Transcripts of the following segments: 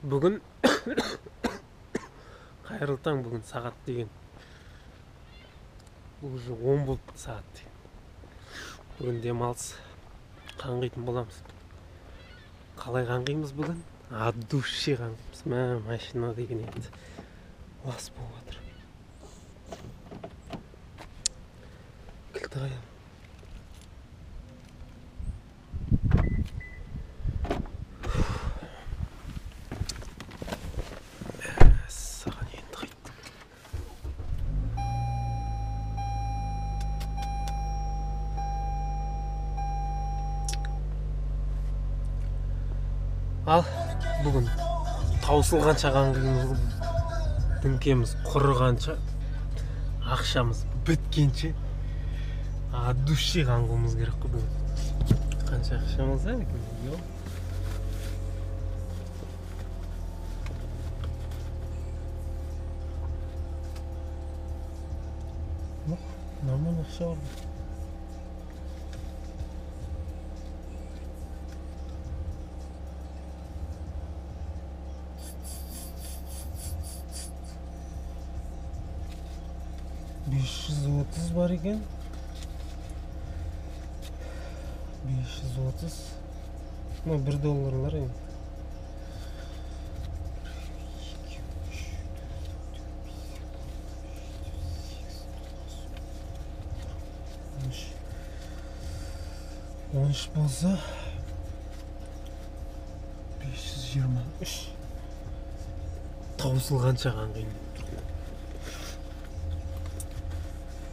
Бүгін қайырлы таң. Бүгін сағат деген бұл уже 10 болды сағат. Бүгін демалыс қаңғитын боламыз. Қалай қаңғимыз бүгін? От души қаңғимыз. Машина деген енді лас болып жатыр. Кілті қайда? Саған енді қайттым. Ал бүгін таусылғанша қаңғимыз, діңкеміз құрығанша, ақшамыз біткенше от души қаңғуымыз керек қой бүгін. Қанша ақшамыз бар екен? Нормально ақша бар. $530 бар екен. 530. Ну, $1 енді. Он үш болса 523. Таусылғанша қаңғимын.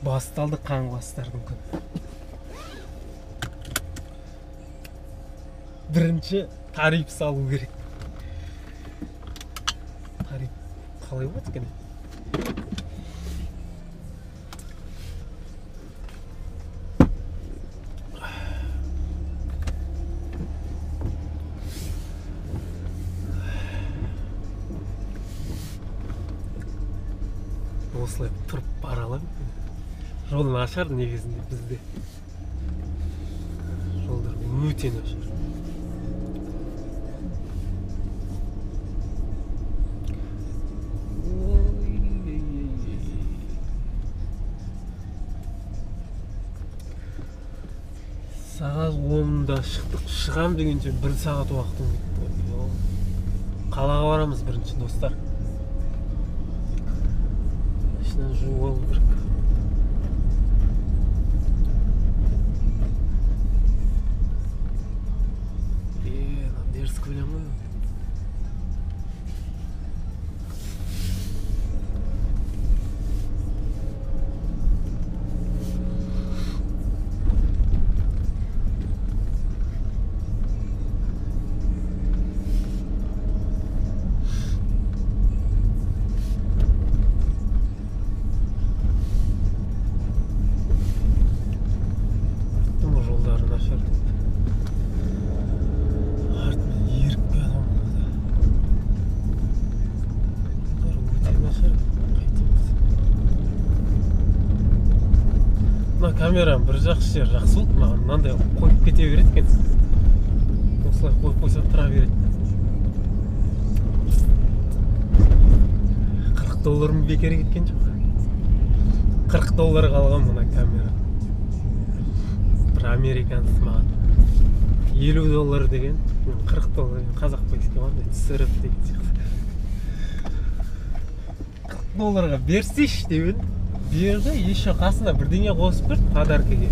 Басталды қаңғыбастардың күні. Бірінші тариф салу керек. Тариф қалай болады екен? Осылай тұрып бара аламын. Жол нашар негізінде бізде. Жолдар өте нашар. Сағат 10-да шықтық. Шығам дегенше 1 сағат уақытым кетті. Қалаға барамыз бірінші, достар. Машинаны жуып алу керек. Дерзкий ма? Жолдары нашар. Камерам бір жақсы жер жақсы болды, маған мынандай қойып кете береді екен. Осылай қойып қойса тұра береді. $40 бекер кеткен жоқ. $40 қалған мына камера. Бір американец маған $50 деген, $40 қазақ пайызы қандай түсіріп деген сияқты. $40 берсейші деген. Берді, еще қасына бірдеңе қосып берді подаркаге.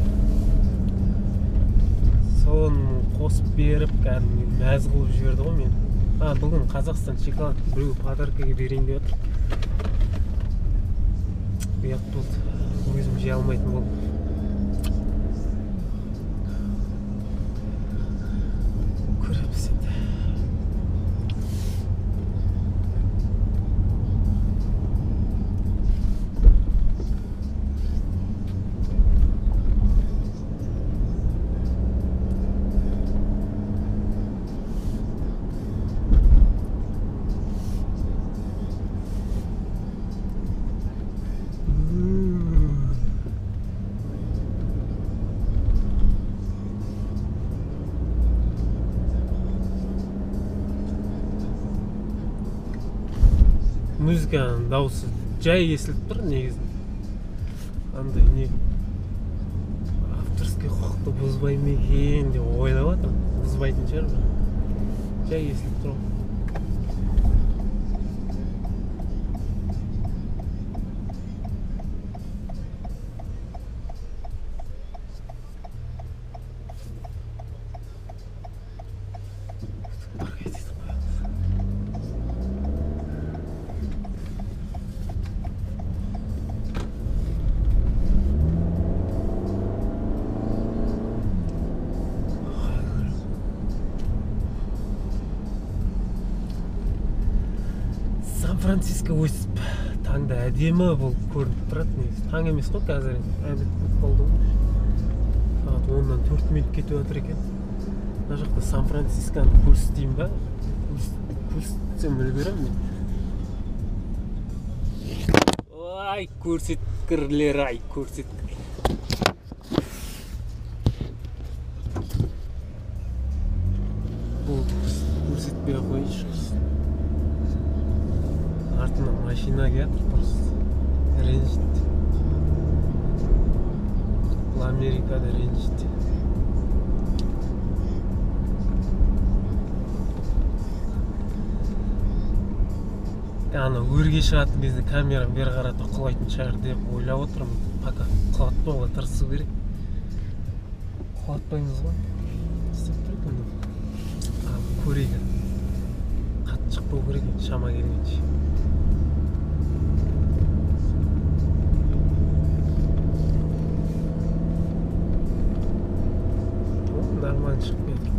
Соны қосып беріп, кәдімгі мәз қылып жіберді ғой мен. Бүгін Қазақстан шоколад біреу подаркаге берейін деп отыр. Ұят болды. Өзім жей алмайтын болдым. Көреміз енді. музыканың дауысы жай естіліп тұр негізінде. Андай не авторский құқықты бұзбай ма екен деп ойлап жатырмын. Бұзбайтын шығар, жай естіліп тұр. Сан-Франциско өсіп, таңда әдемі болып көрініп тұрады негізі. Таң емес қой қазір, әбіт болды ғой. Сағат 10-нан 4 минут кетіп жатыр екен. Мына жақта Сан-Францисконы көрсетейін ба? Көрсетсем үлгерем мен. Ай, көрсеткірлер, ай, көрсеткірлер. Бұл көрсетпей қойшы. Артынан машина келатыр, просто ренжітті. Бұл Америкада ренжітті. Ана өрге шығатын кезде камерам бері қарата құлайтын шығар деп ойлап отырмын. Пока құлатпауға тырысу керек. Құлатпаймыз ғой. Істеп тұр екен. Ал көрейік. Қатты шықпау керек, шама келгенше. Нормально шығып кетір.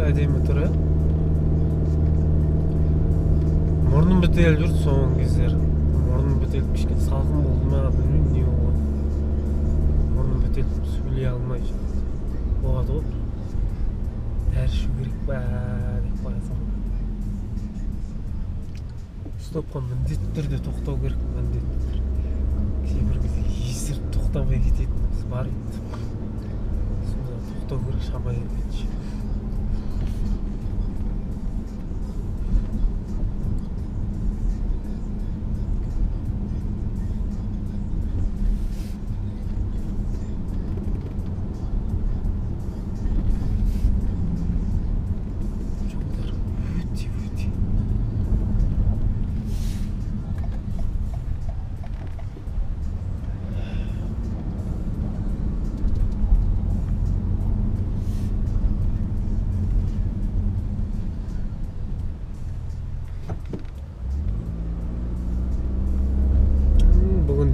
Әдемі тұр, ә? Мұрным бітеліп жүрді соңғы кездері. Мұрным бітеліп кішкене салқын болды ма, білмеймін не болады. Мұрным бітеліп сөйлей алмай жүрді. Болады ғой. Дәрі ішу керек па деп қоясың. Стопқа міндетті түрде тоқтау керек, міндетті түрде. Кейбір кезде есіріп тоқтамай кететініміз бар еді. Сонда тоқтау керек, шамай кетші.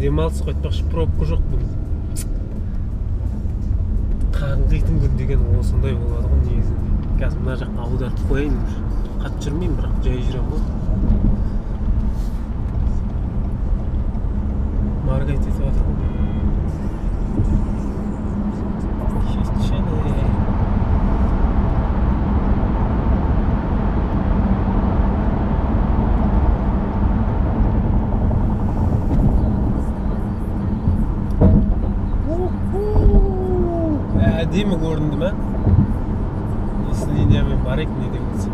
Демалыс қайтпақшы, пробка жоқ бүгін. Қаңғитын күн деген осындай болады ғой негізінде. Қазір мына жаққа аударып қояйын. Қатты жүрмеймін, бірақ жай жүрем ғой. Маргайт етіп жатыр ғой. Әдемі көрінді ме? Осы линиямен барайық не деп болса.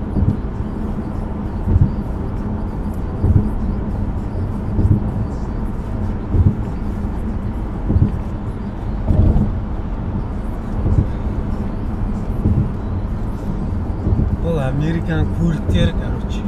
Бұл Американың көліктері, короче.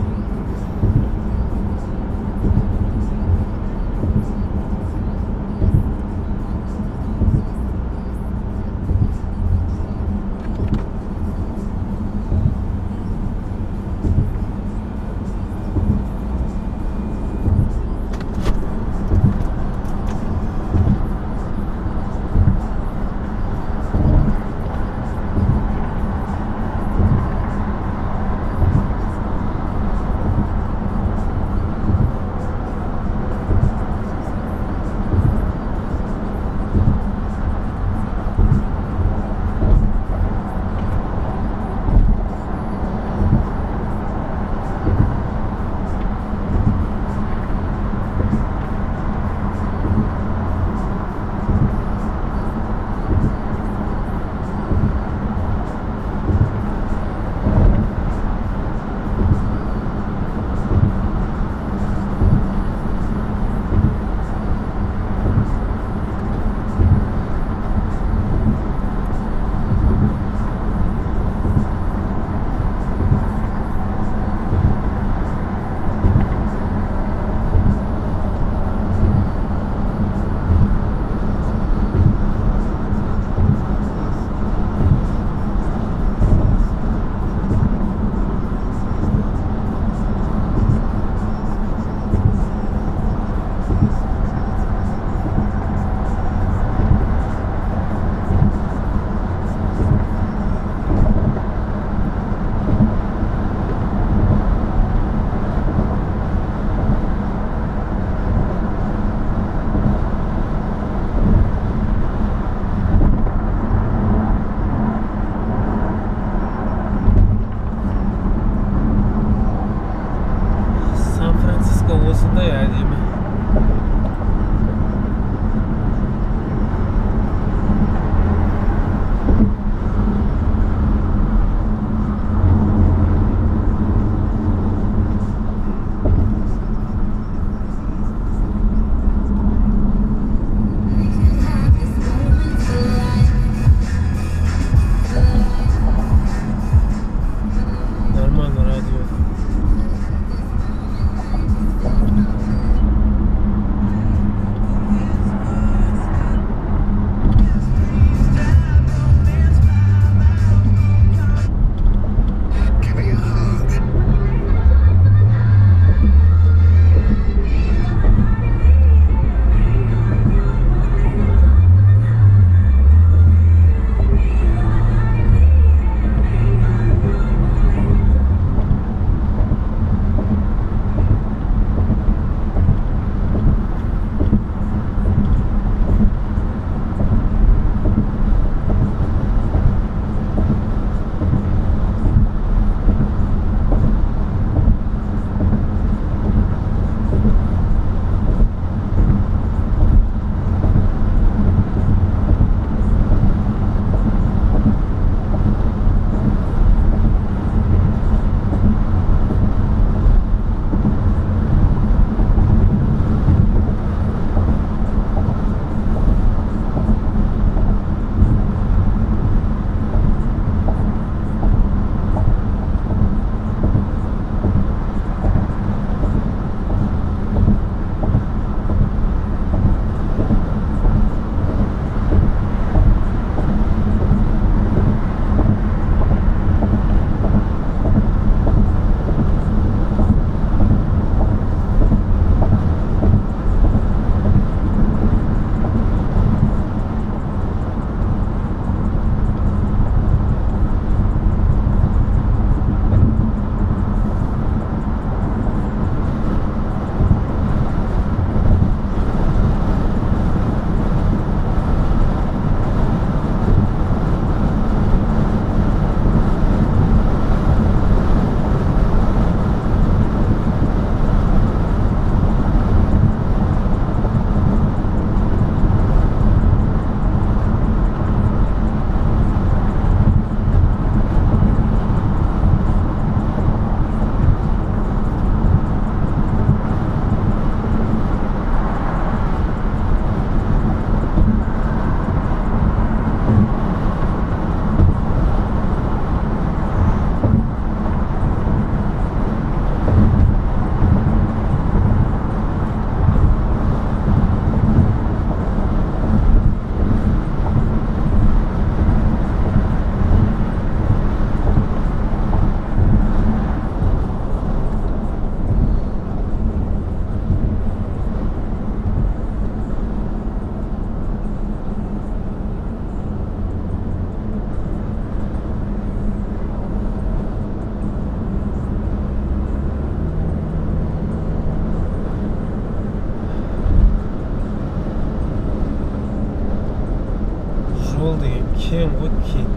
жол деген кең ғой, кең.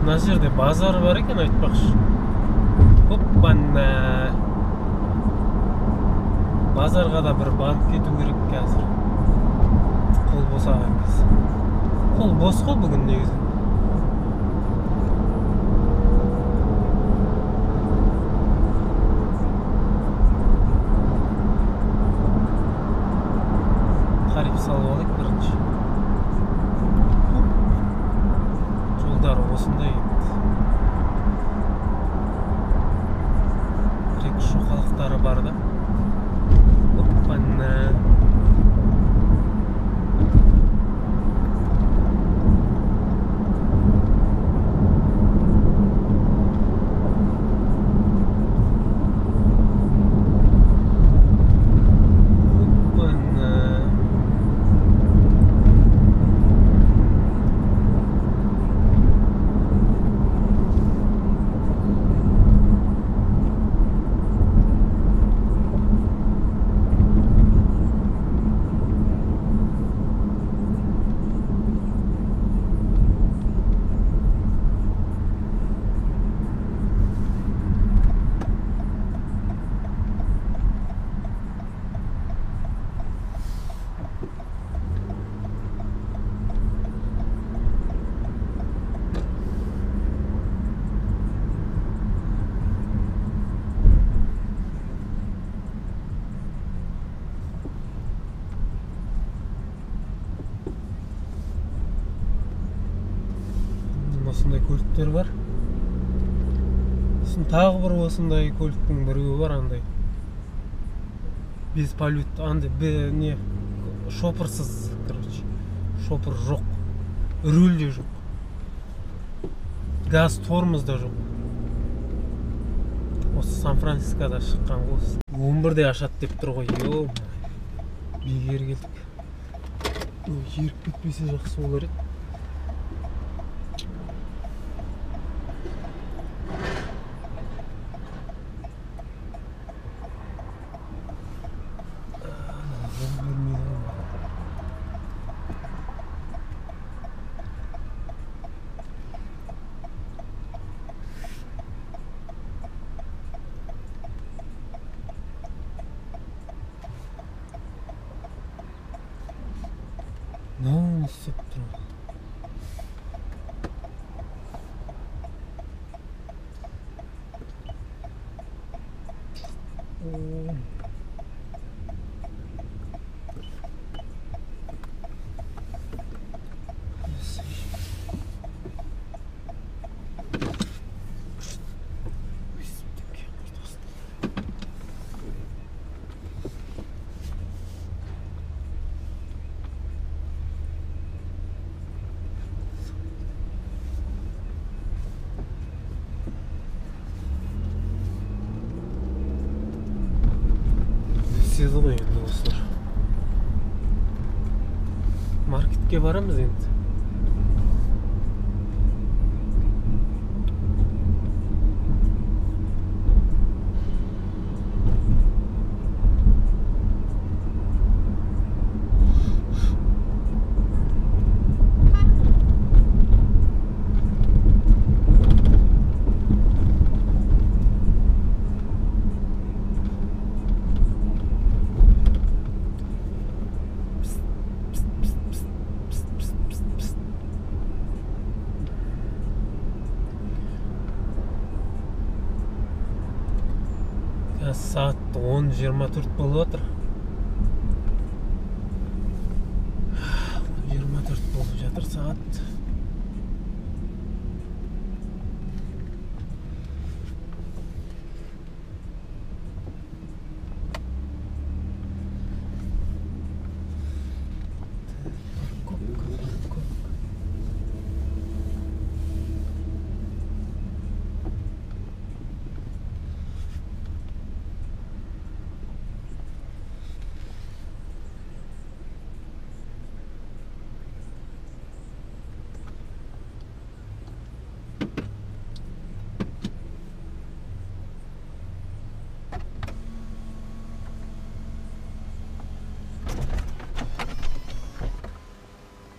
Мына жерде базар бар екен, айтпақшы. Оппана. Базарға да бір барып кету керек қазір. Қол босаған кез. Қол бос қой бүгін негізі. Тариф салып алайық бірінші. Жолдары осындай енді. Бір-екі шоқалықтары бар да. Оппана. Осындай көліктер бар. Сосын тағы бір осындай көліктің біреуі бар, андай. Без полют, андай не шопырсыз, короче. Шопыр жоқ. Руль де жоқ. Газ, тормоз да жоқ. Осы Сан-Францискода шыққан ғой. 11-де ашады деп тұр ғой. Йо, бегер келдік. Еріп кетпесе жақсы болар еді. Ne hissettim? Siz olayın dostlar. Marketke varamız endi. Saat 10:24 болып жатыр. 10:24 болып жатыр saat.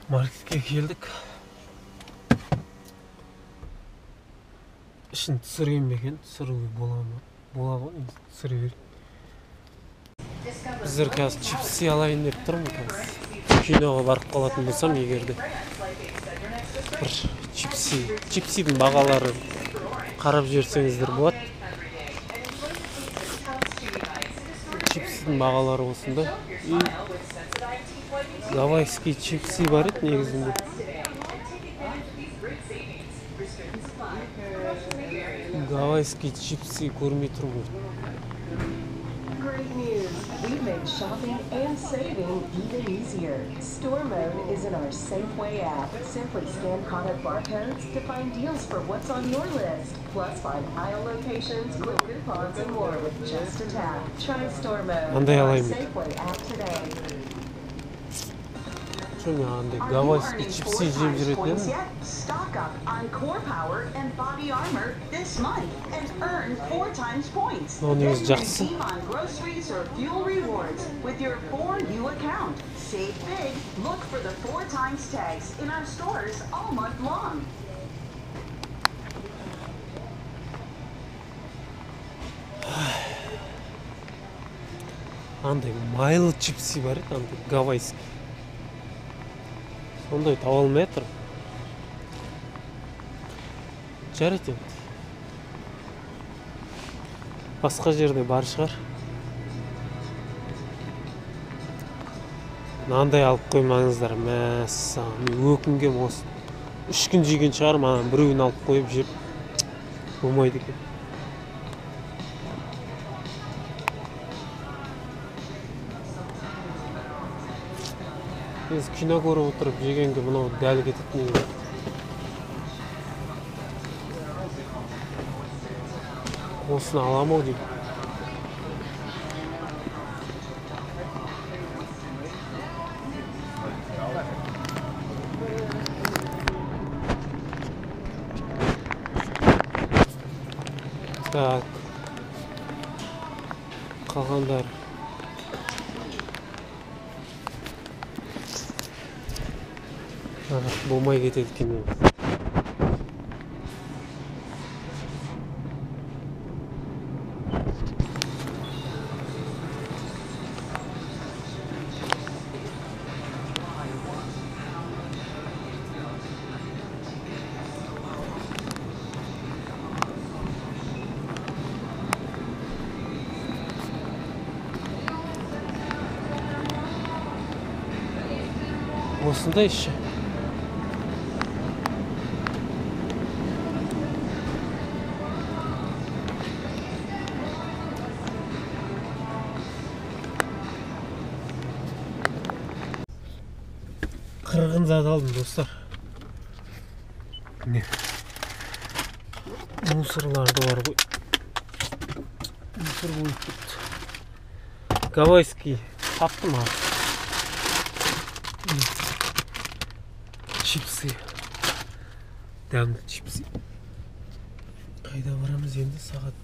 Маркетке келдік. Ішін түсірген бекен, түсіруге бола ма? Бола ғой, түсіре берейік. Біздер қазір чипсы алайын деп тұрмын қазір. Киноға барып қалатын болсам, егерде бір чипсидің бағалары қарап жіберсеңіздер болады. Чипсидің бағалары осында. Гавайский чипсы бар еді негізінде. Гавайский чипсы көрмей тұрмын. Great news! We've made shopping and saving even easier. Store Mode is in our Safeway app. Simply scan product barcodes to find deals for what's on your list. Plus find aisle locations, quick coupons, and more with just a tap. Try Store Mode on our Safeway app today. Гавайский чипсы жеп жүретін. Stock up on Core Power and Body Armor this month and earn 4 times points. Then redeem on groceries or fuel rewards with your 4U account. Save big. Look for the 4 times tags in our stores all month long. Андай майлы чипсы бар еді, андай гавайский. Сондай таба алмай жатыр. Жарайды енді. Басқа жерде бар шығар. Мынандай алып қоймаңыздар, мәссаған. Мен өкінгем осы. 3 күн жеген шығар, маған біреуін алып қойып жеп болмайды екен. Biz кино көріп отырып жегенге мынау дәл кететін еді. Осыны аламау деймін. Так. Қалғандар. Болмай кетеді екен. Осында еще. Қырғын зат алдым, достар. Не? Мусорларды бар ғой. Мусор болып кетті. Гавайский таптым ал. Чипсы. Дәмді чипсы. Қайда барамыз енді? Сағат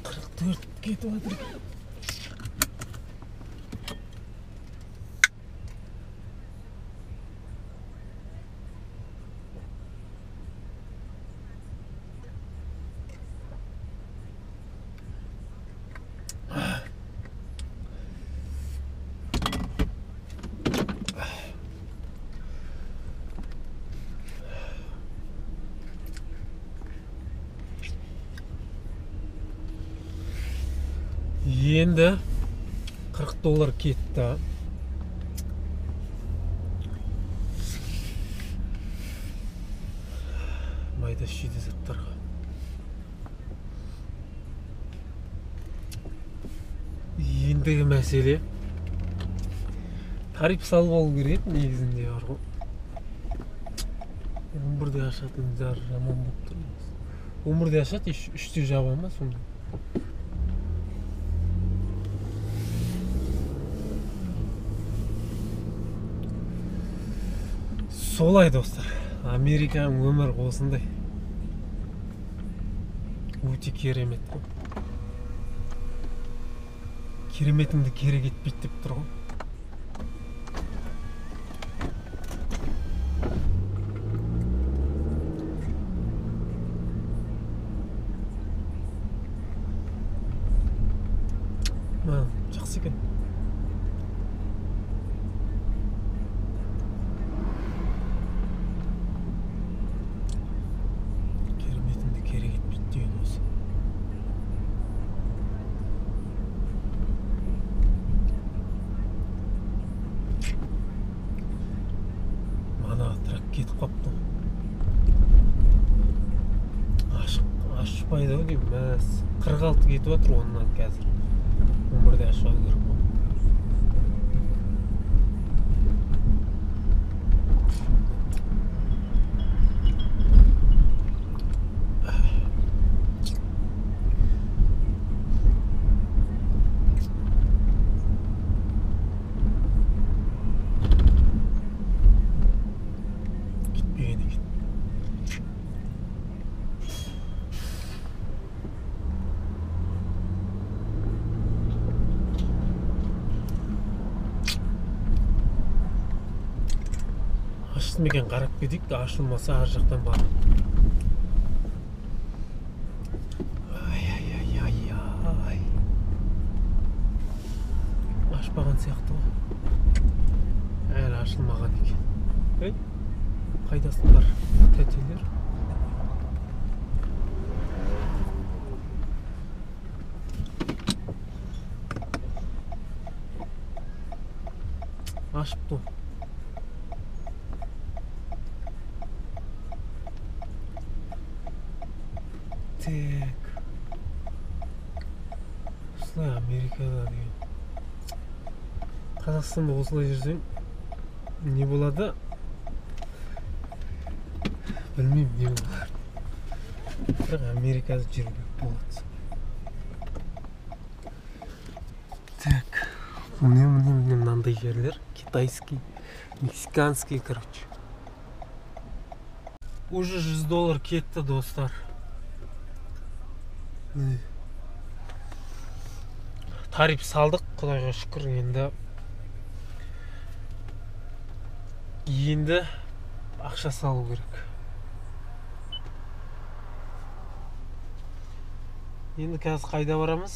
44 кетіп жатыр. Енді $40 кетті. Майда шүйді заттарға. Ендігі мәселе тариф салып алу керек негізінде бар ғой. 11-де ашатындар жаман болып тұр. 11-де ашат, 3-те жаба ма сонда? Солай, достар. Американың өмір осындай. Өте керемет қой. Кереметіңді керек етпейді деп тұр ғой. емес. 46 кетіп жатыр оннан қазір. 11-де ашуға керек қой. Кетпеген екен. Ашты ма екен, қарап кетейік. Ашылмаса ар жақтан бар. Ай. Ашпаған сияқты ғой. Әлі ашылмаған екен. Ей, қайдасыңдар, тәтелер? Ашыпты. Так. Осылай Америкада деген. Қазақстанда осылай жүрсең не болады? Білмеймін не болады. Бірақ Америкада жүрбек болады. Так. Міне мынандай жерлер. Китайский, мексиканский, короче. Уже $100 кетті, достар. Тариф салдық, құдайға шүкір. Енді ақша салу керек. Енді қазір қайда барамыз?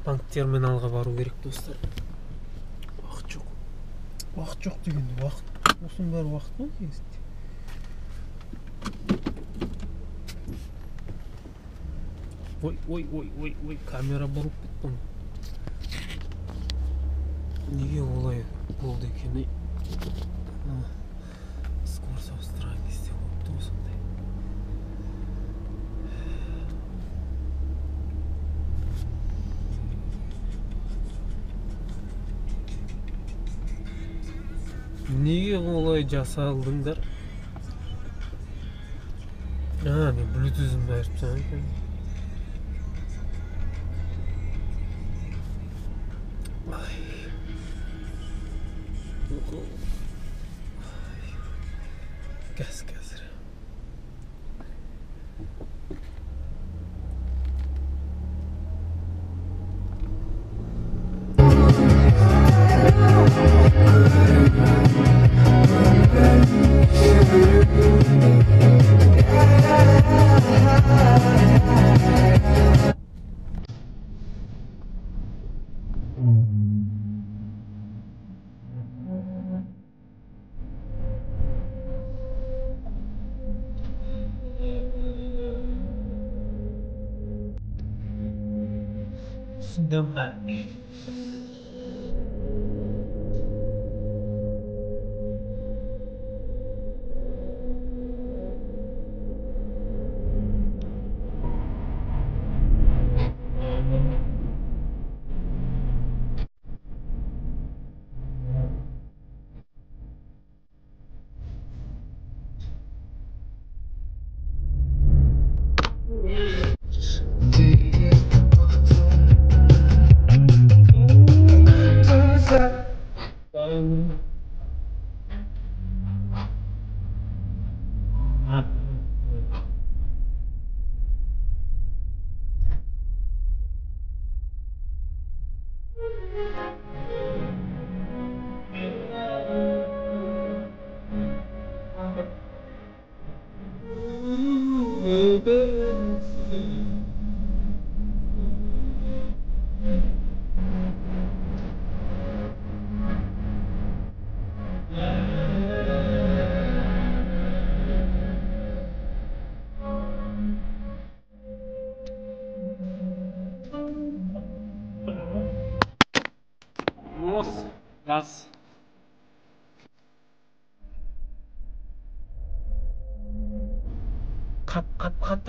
Банк терминалға бару керек, достар. Уақыт жоқ. Уақыт жоқ дегенде уақыт. Осының бәрі уақыт ма кезінде? Ой, камера бұрып кеттім. Неге олай болды екен? Скорость ауыстырған кезде болыпты осындай. Неге олай жасалдыңдар? Мен Bluetooth'ым бәріп жаңа екен. Gaz қазір. Добре. Nossa, gaz.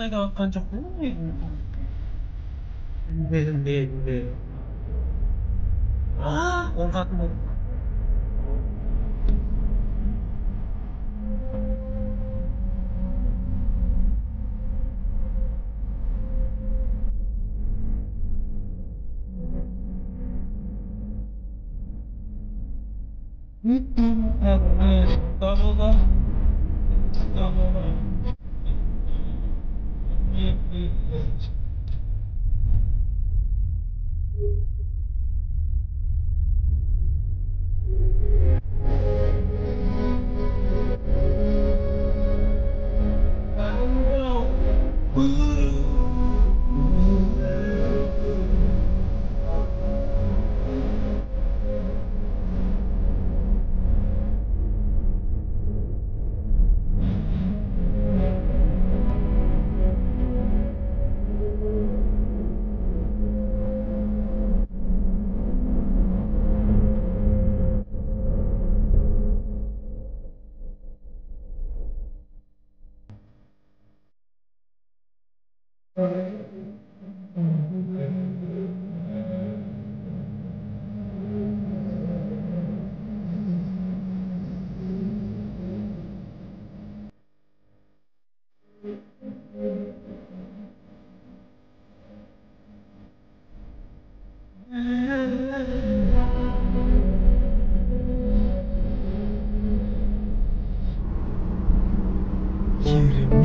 қайда жатқан жоқпын не қорқатын болдым.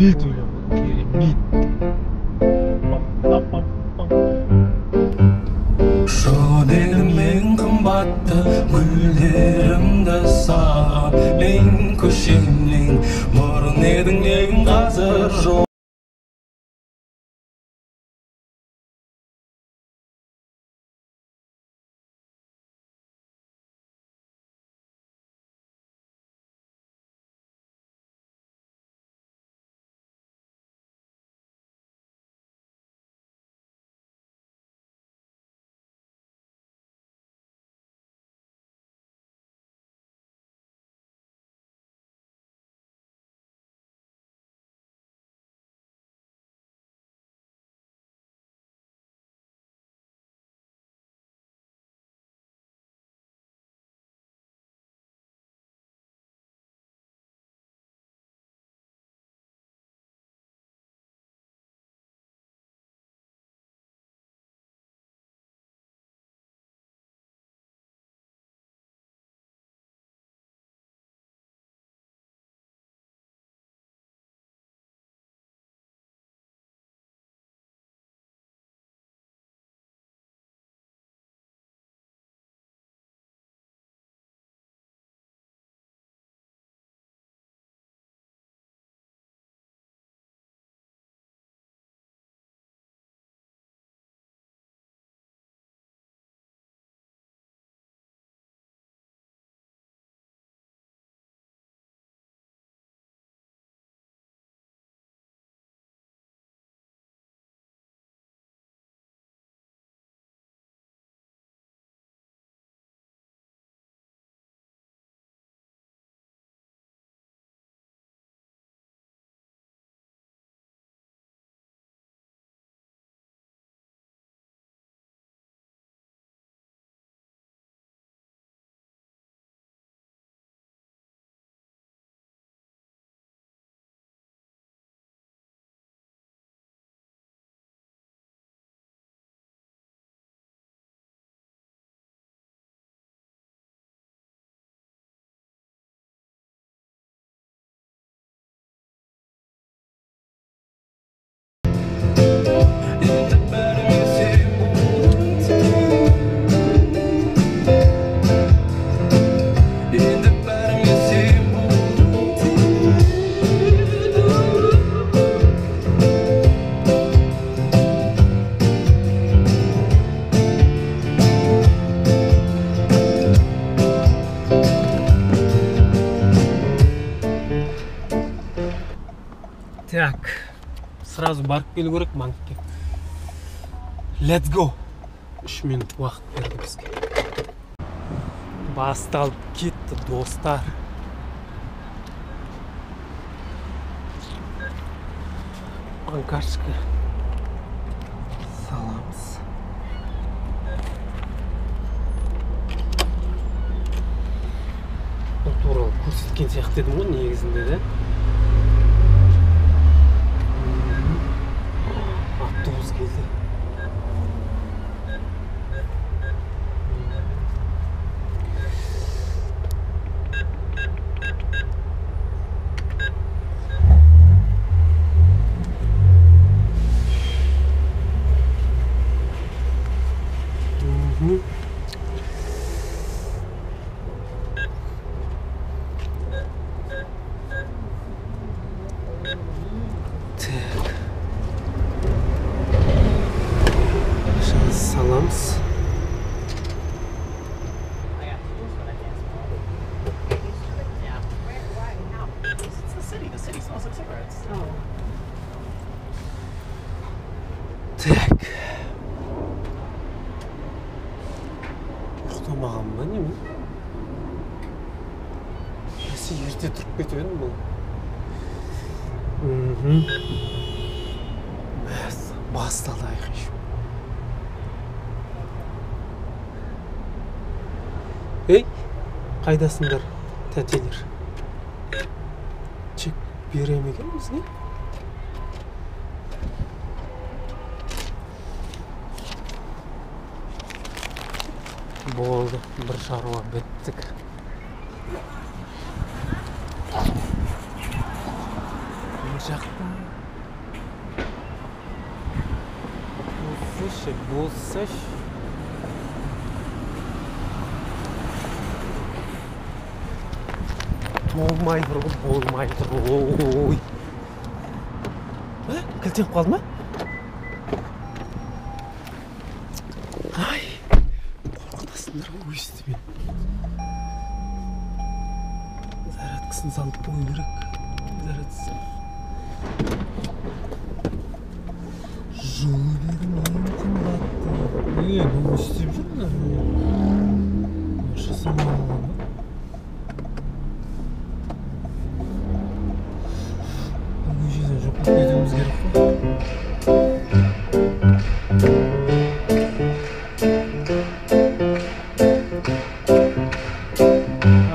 Керемет ойлама, керемет. Шын едім ең қымбатты гүлдерімді саған, мен көшемнен бұрын едің ең қазір жоқ. Так, сразу барып келу керек банкке. Let's go. 3 минут уақыт берді бізге. Басталып кетті, достар. Банкашка саламыз. Бұл туралы көрсеткен сияқты едім ғой негізінде де. Автобус келді. Salamız. Так. Ұйықтамаған ба неме? Әсі ерте тұрып кетіп едім бұл. Басталды айқай шу. Ей, қайдасыңдар, тәтелер? Чек берем екен бізге? Болды, бір шаруа біттік. Бұл жақта. Болсаш. Болмайды ой. Кілтеніп қалды ма? Ай, қорқытасыңдар ғой өстімен. Зарядкасын салып қою керек. Зарядкасын. Жолы берім ең қымбатты. Бұл істеп жүрмін? Оршысын алған ба? Кетуіміз керек қой.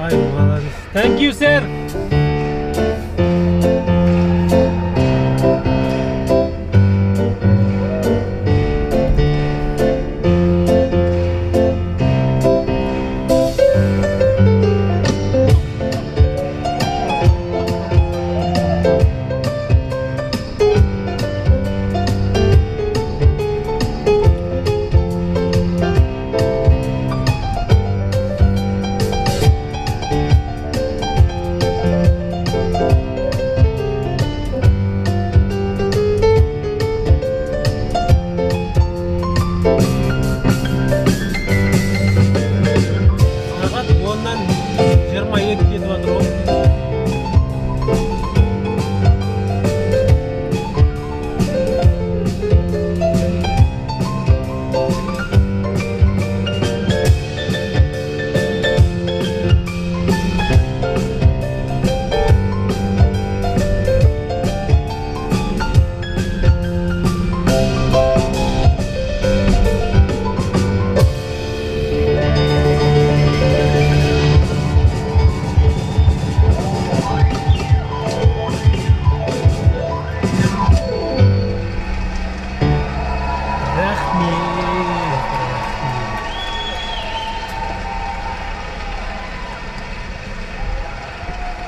Ай, молодец. Thank you, sir.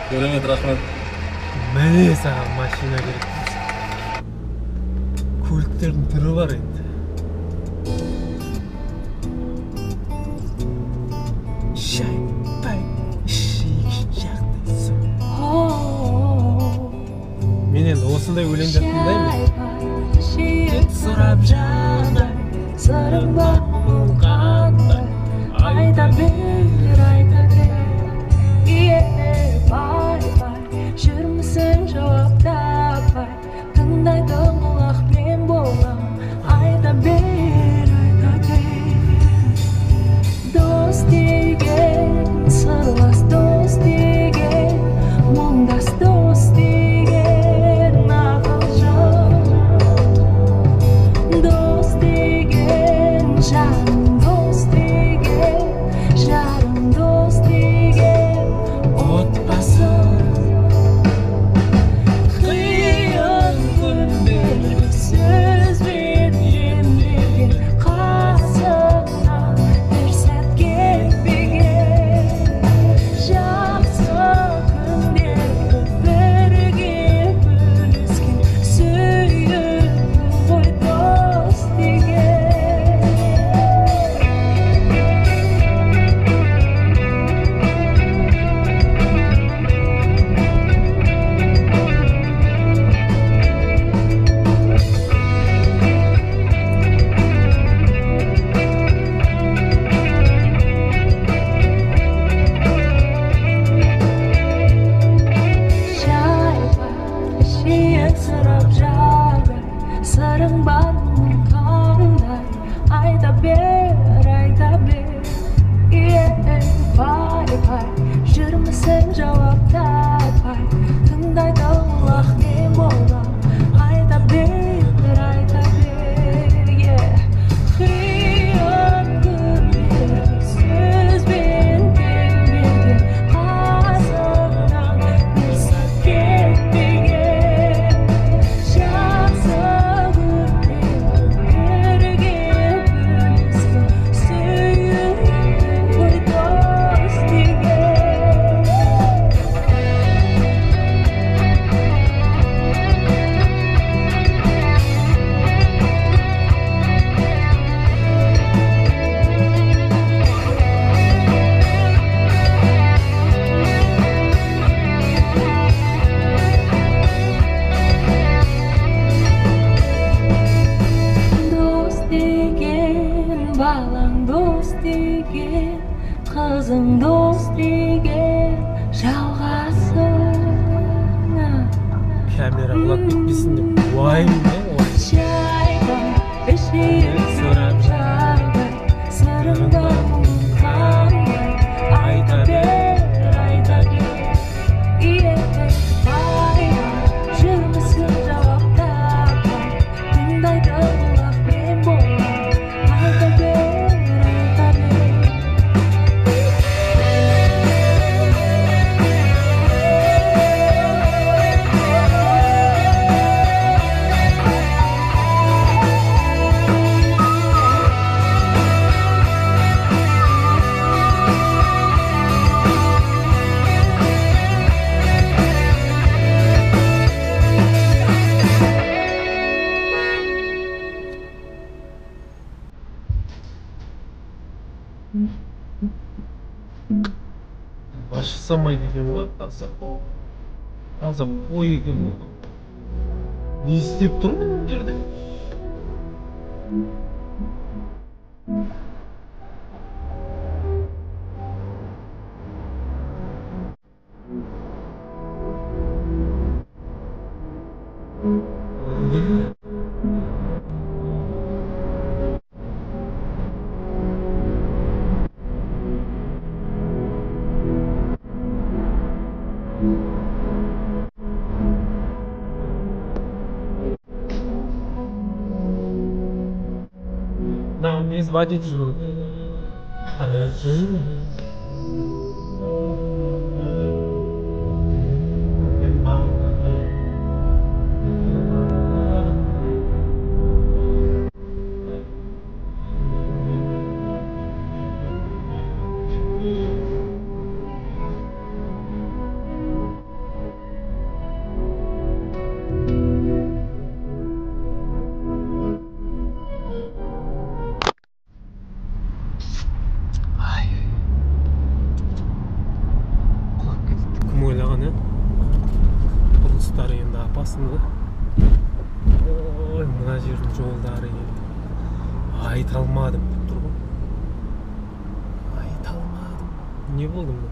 Керемет, рахмет. Міне саған машина керек. Көліктердің түрі бар енді. Шай, пай, шейк жақтайсың. Мен енді осындай өлеңдер тыңдаймын. Сұрап жағдай, сырың бар қандай, айта бер, айта бер. Бай, жүрмісің жауап таппай, тыңдайтын құлақ мен болам, айта бер, айта бер. Дос деген, сырлас дос деген, мұңдас дос деген ақылжан. балаң дос деген, қызың дос деген жалғасыңа. Камера құлап кетпесін деп уайым не ой. Шайға ішейін шайға, сырыңды қандай айта бер, айта бер. Байға жүрмісің жауап таппай, тыңдайды құлақ мен болам, айта бер, айта бер. Başlasamaydı eкен ғой таза ой екен ғой. Не істеп тұрмын мына жерде? Нам не изводить же. Кім ойлаған е? Құрылыстар енді апасында. Ой, мына жердің жолдары енді айта алмадым деп тұр ғой. Айта алмадым. Не болды мұны?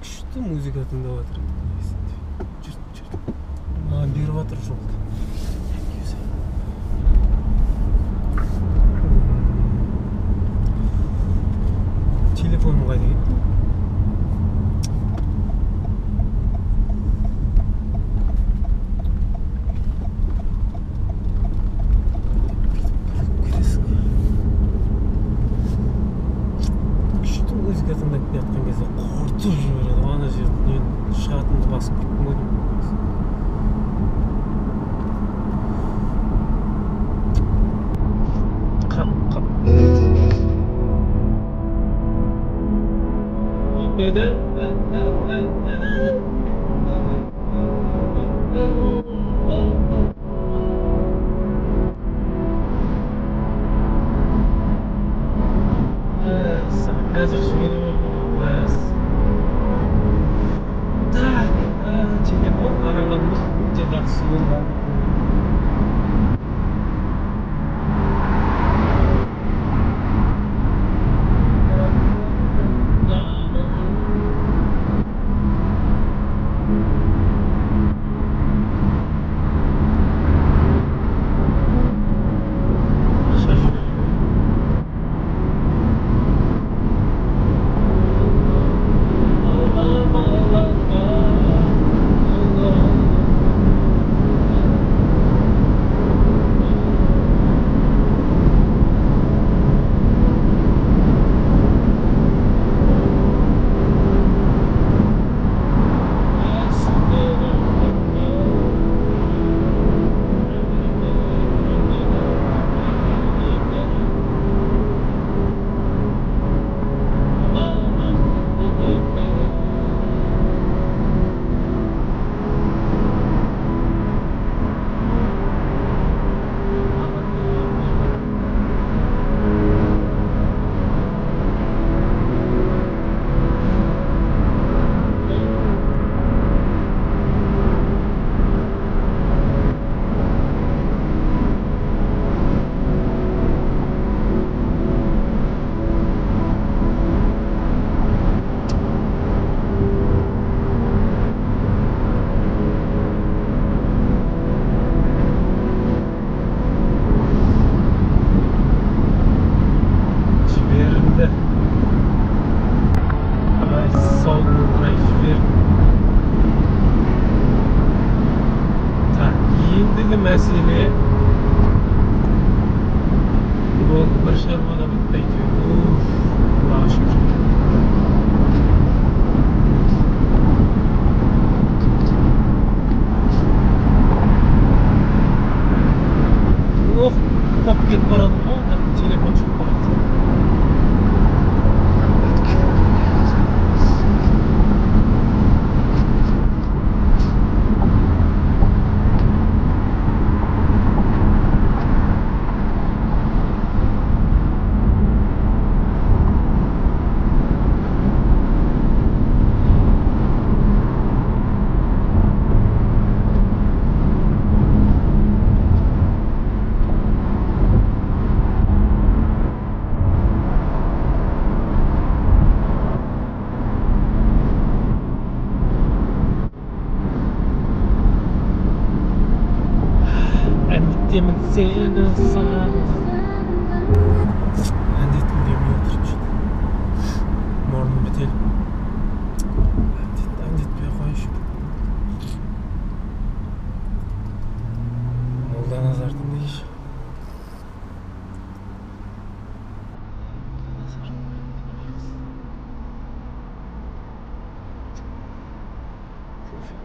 Күшті музыка тыңдап жатыр. Жүр. Маған беріп жатыр жолды. Телефоным қайда кетті? Күшті музыка тыңдап келе жатқан кезде қорқытып жібереді. Ана жерден шығатынды басып кеттім ғой деймін. негізгі мәселе ол бір шаруада бітті әйтеуір. Аллаға шүкір. Қоп кетіп барады ғой, телефон шығып барады. Әндеттемін сені саған. Әндеттім демей отырып жүрді. Мұрным бітеліп. Әндетпей қойшы. Молда назардың дейші.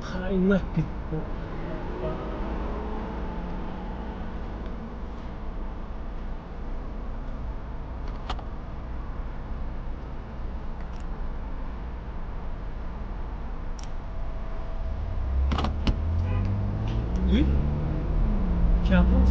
Қайнақ кетті. Oui. Carrément.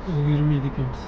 Үлгермейді екенбіз.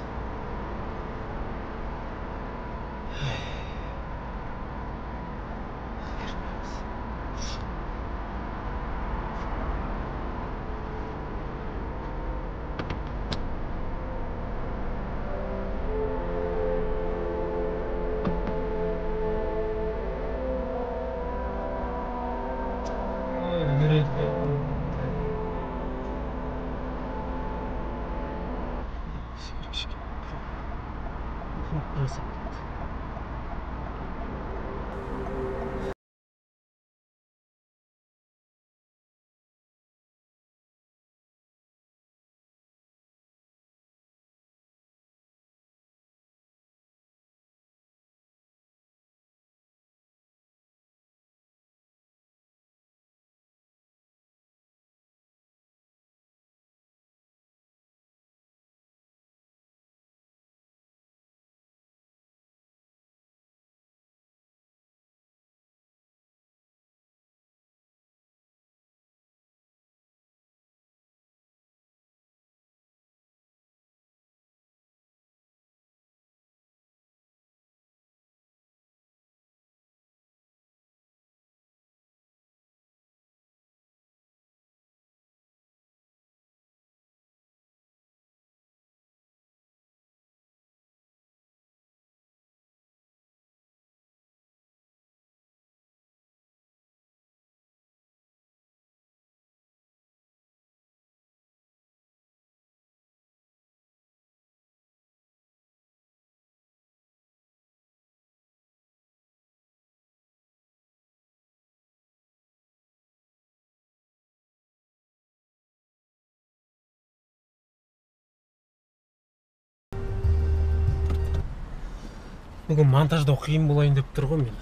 Бүгін монтаждау қиын болайын деп тұр ғой, мен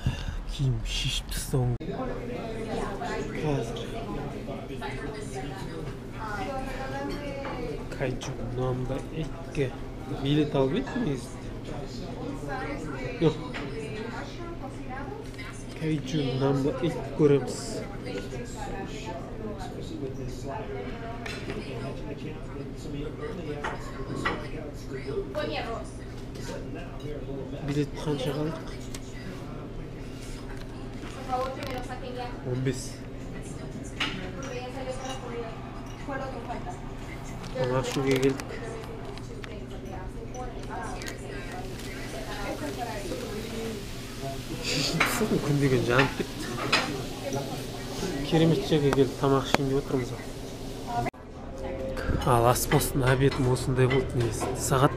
киім шешіп тастауым. Қазір Кайджу номер 2 билет алып едіңіз? Жоқ. Кайджу номер 2 көреміз. Билет қанша қалдық? 15. Анашуге келдік. Шешінтісің күн деген жанып кетті. Керемет жерге келіп тамақ ішейін деп отырмыз. Ал ас болсын, обедім осындай болды негізі. Сағат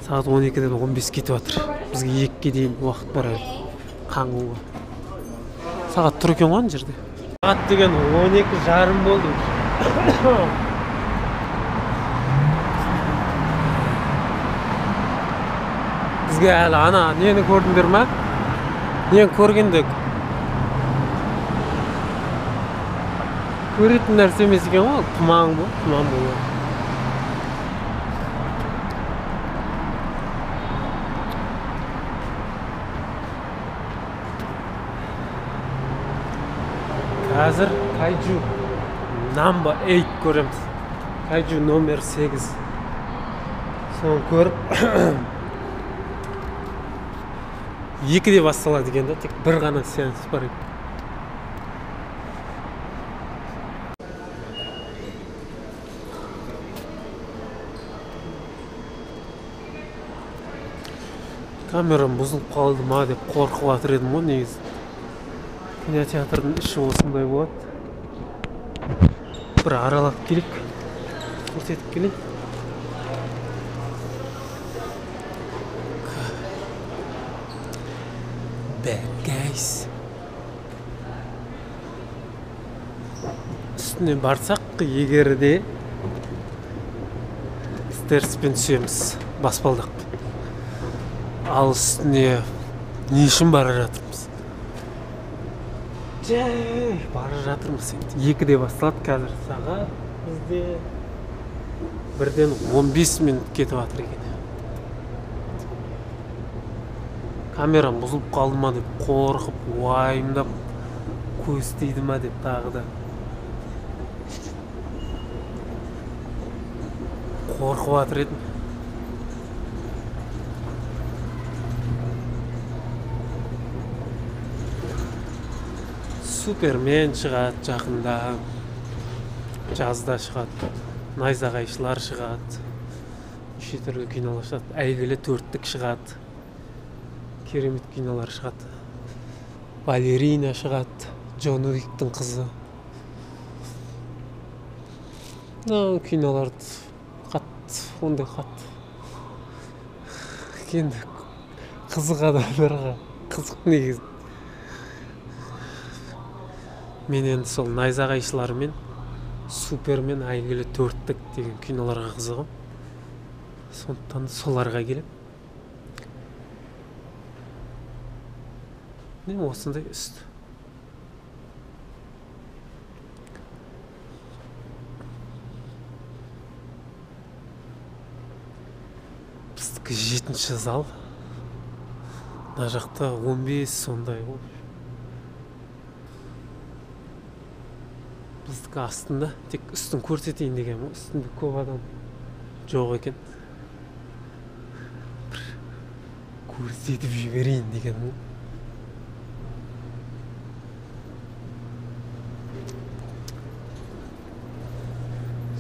12-ден 15 кетіп жатыр. Бізге 2-ге дейін уақыт бар әлі. Қаңғуға. Сағат тұр екен ғой ана жерде. Сағат деген 12:30 болды. Бізге әлі ана нені көрдіңдер ма? Нені көргендік? Көретін нәрсе емес екен ғой, тұман болады. Қазір Кайджу number 8 көреміз. Кайджу номер 8. Соны көріп 2-де басталады екен да, тек бір ғана сеанс бар екен. Камерам бұзылып қалды ма деп қорқып жатыр едім ғой негізі. Кинотеатрдың іші осындай болады. Бір аралап келік, көрсетіп келейін. Bad guys. Үстіне барсақ, егерде стерспен түсеміз, баспалдақ. Ал үстіне не үшін бара жатырмыз? Бара жатырмыз енді. 2-де басталады қазір сағат. Бізде 1-ден 15 минут кетіп жатыр екен. Камерам бұзылып қалды ма деп қорқып, уайымдап, көз тиді ма деп тағы да қорқып жатыр едім. Супермен шығады жақында, жазда шығады, найзағайшылар шығады, неше түрлі кинолар шығады, әйгілі 4-тік шығады, керемет кинолар шығады, балерина шығады, Джон Уиктің қызы. Киноларды қатты, ондай қатты. Енді қызық адамдарға қызық негізі. Мен енді сол найзағайшылар мен Супермен әйгілі 4-тік деген киноларға қызығым. Сондықтан соларға келем. Не осындай үсті. Біздікі 7-ші зал. Мына жақта 15 сондай ғой. Біздікі астында, тек үстін көрсетейін деген, үстінде көп адам жоқ екен. Көрсетіп жіберейін деген.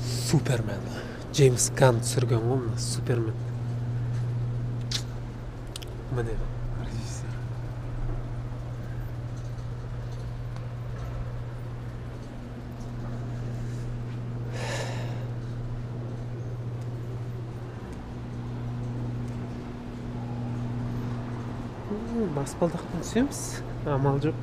Супермен. Джеймс Ганн түсірген ғой мына Супермен. Міне режиссер. Баспалдақтан түсеміз, амал жоқ.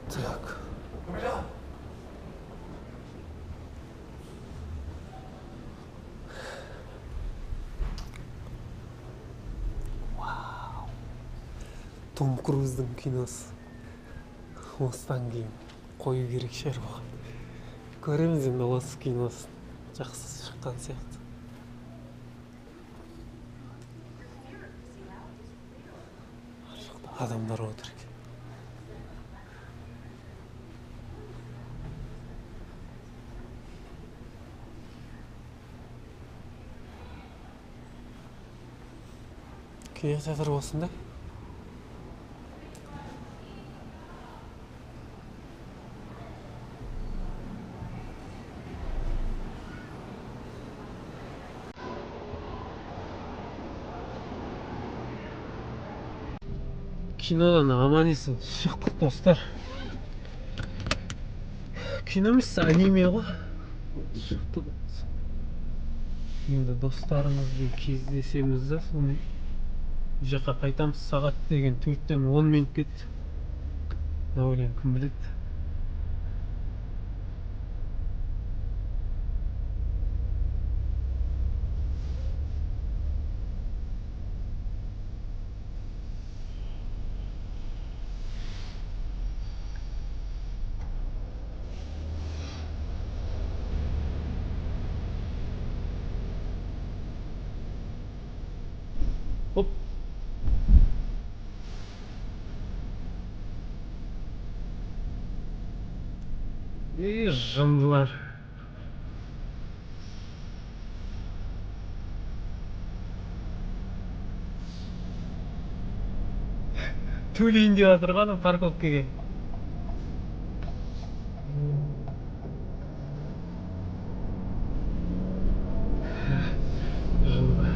Так. Вау. Том Круздың киносы. Осыдан кейін қою керек шығар бұған. Көреміз енді осы киносын. Жақсы шыққан сияқты. Адамдар отыр екен. Кинотеатр осында. Кинодан аман есен шықтық достар. Кино емес, аниме ғой. Шықтық. Енді достарымызбен кездесеміз да, соны бұл жаққа қайтамыз. Сағат деген 4-тен 10 минут кетті. Ne ойлаймын, кім біледі. Оп. Жындылар. Төлейін деп жатыр ғой парковкаға. Жындылар.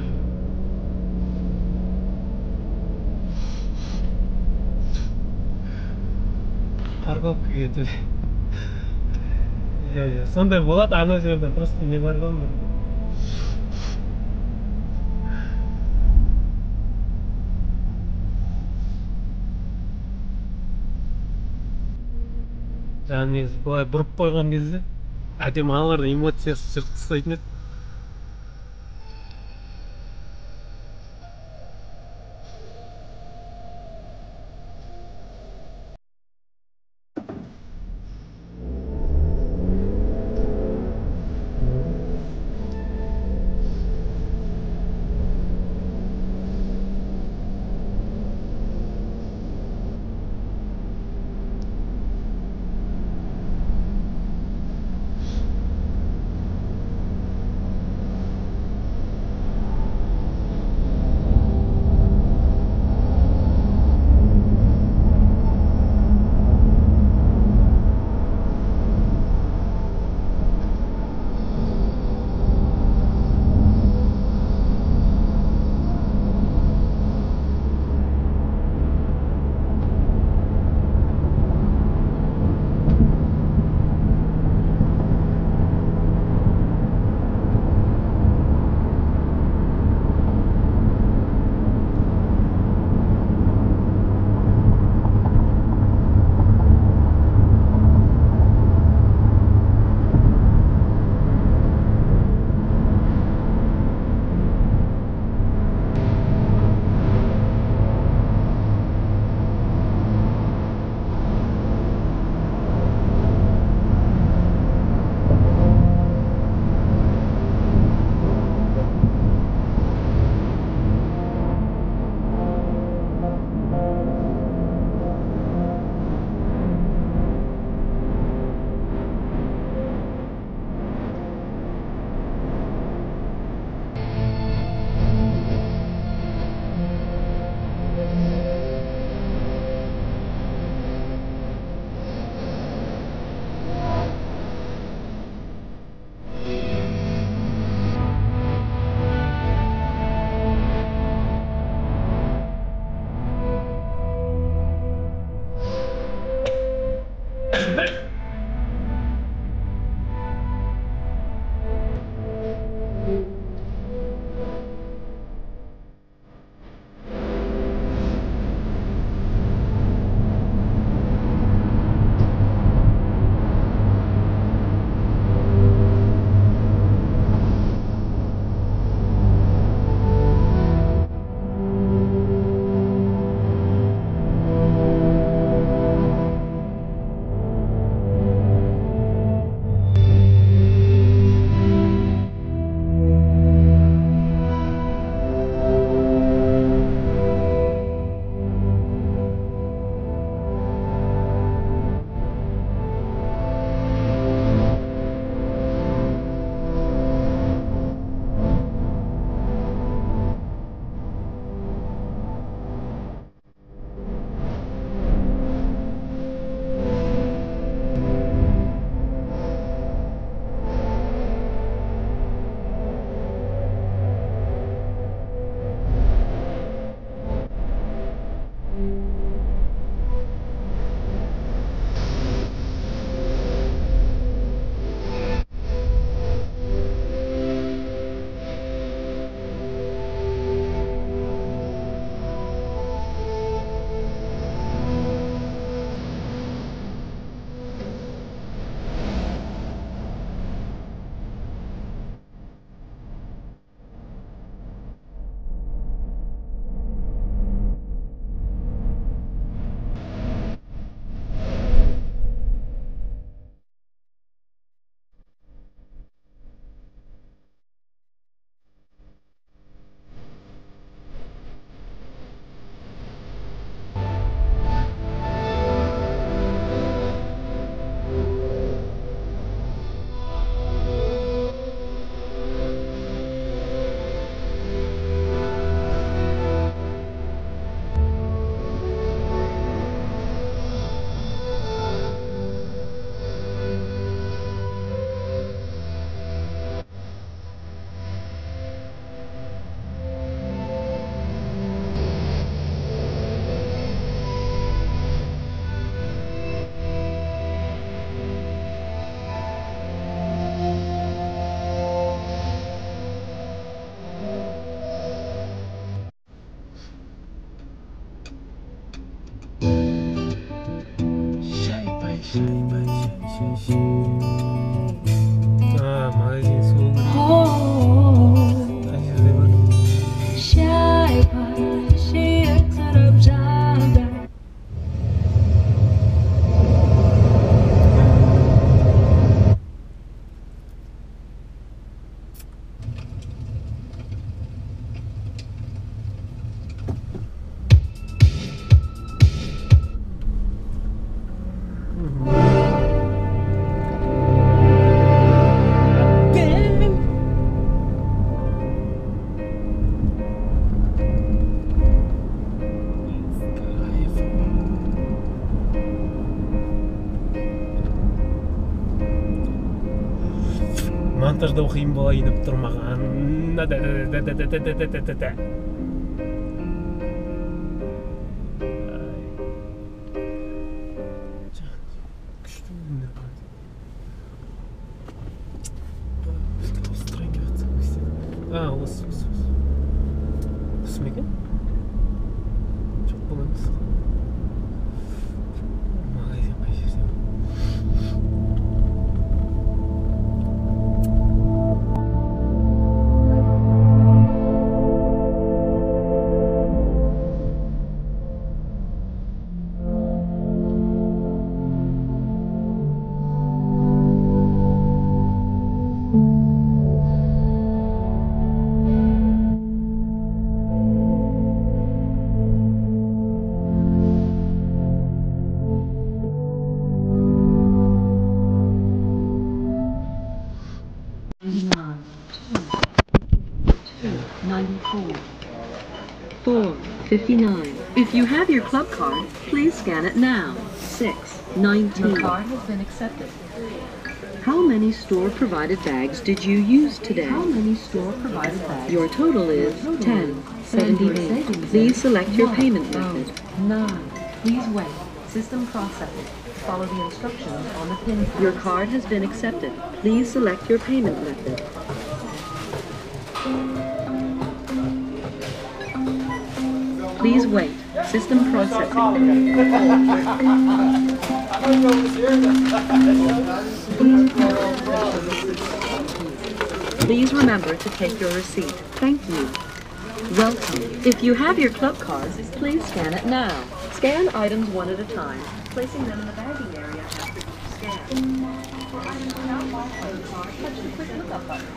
Парковкаға төле. Сондай болады, ана жерде просто не бар ғой. Жаңағы негізі былай бұрып қойған кезде әдемі аналардың эмоциясы жыртып тастайтын еді. магазин суы қай жерде бар? Шай бар, шиек сырып жатыр. Монтаждау қиын болайын деп тұрмаған. Күшті өнер бар. Осы ме екен? Жоқ, бұл емес. Магазин қай жерде? If you have your club card, please scan it now. 619. Your card has been accepted. How many store-provided bags did you use today? How many store-provided bags? Your total is 1078. Please select your payment method. 9. Please wait. System processing. Follow the instructions on the pin pad. Your card has been accepted. Please select your payment method. Please wait. System processing. Please remember to take your receipt. Thank you. Welcome. If you have your club cards, please scan it now. Scan items one at a time, placing them in the bagging area after each scan. For items without barcode card, touch the quick lookup button.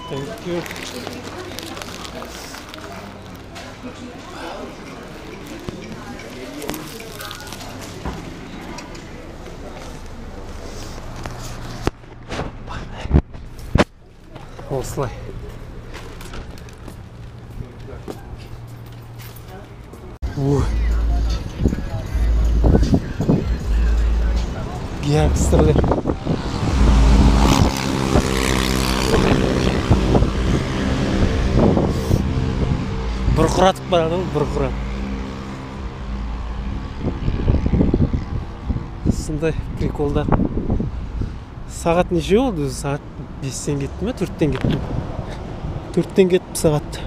Thank you. Осылай. Гангстерлер. Бұрқыратып барады, бұрқырат. Сондай приколдар. Сағат неше болды? Сағат 5-тен кетті ме? 4-тен кетті ме? 4-тен кетті сағат.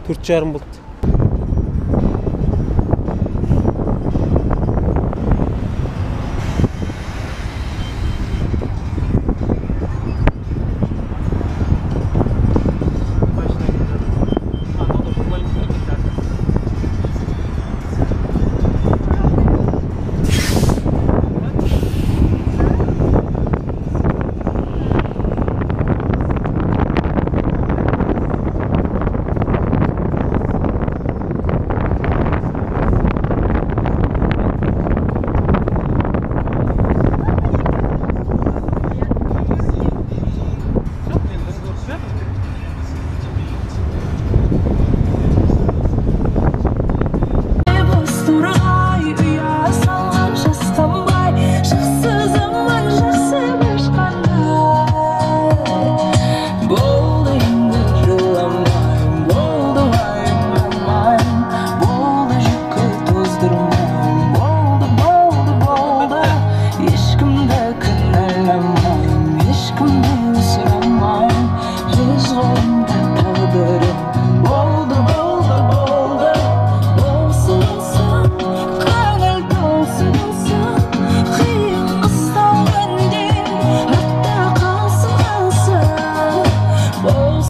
4:30 болды.